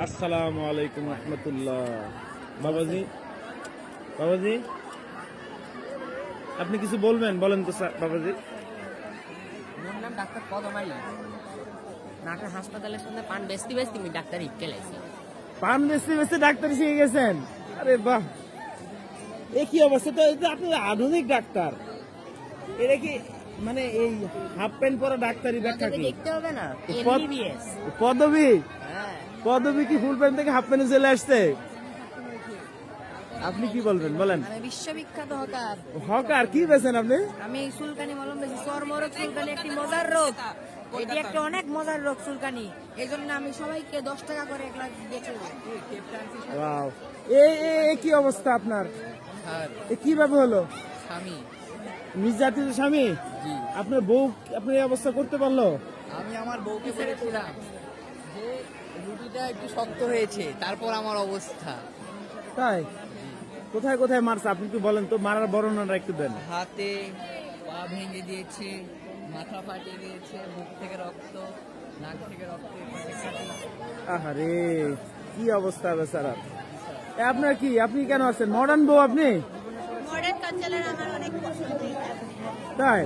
আসসালামু আলাইকুম রহমতুল্লাহ। বাবাজি, বাবাজি আপনি কিছু বলবেন? বলেন তো বাবাজি। মোর নাম ডাক্তার পদমাই। নাটোর হাসপাতালের সামনে পান বেচতে বেচতে আমি ডাক্তার হিটকে লাইছি। পান বেচতে বেচতে ডাক্তার শিখে গেছেন? আরে বাহ, এ কি অবস্থা! তো এই যে আপনি আধুনিক ডাক্তার, এটা কি মানে এই হাফ প্যান্ট পরা ডাক্তারি ব্যাখ্যা কি? দেখতে হবে না পদ- এমবিবিএস। পদবী হ্যাঁ, পদবী কি ফুল প্যান্ট থেকে হাফ প্যান্টে চলে আসছে? আপনি কি বলবেন বলেন? আমি বিশ্ববিখ্যাত হকার। হকার কি বেছেন আপনি? আমি চুলকানি মলম বেশি, চর্মরোগ চুলকানি একটি মজার রোগ। এটি একটা অনেক মজার রোগ চুলকানি। এই জন্য আমি সবাইকে 10 টাকা করে 1 লাখ বেচে দেব। ওয়াও, এ কি অবস্থা আপনার? এ কিভাবে হলো? স্বামী নির্যাতিত স্বামী? আপনার বউ আপনার এই অবস্থা করতে পারলো? আমি আমার বউকে বলেছিলাম যে রুটিটা একটু শক্ত হয়েছে, তারপর আমার অবস্থা। তাই? কোথায় কোথায় মারছে আপনি একটু বলেন তো, মারার বর্ণনাটা একটু দেন। হাতে পা ভেঙে দিয়েছে, মাথা ফাটিয়ে দিয়েছে, বুক থেকে রক্ত, নাক থেকে রক্ত, এপাশে কাটি। আহারে, কি অবস্থা বেচারা! আপনার কি, আপনি কেন আছেন? মডার্ন বউ আপনি? মডার্ন কালচারের আমার অনেক পছন্দ। তাই?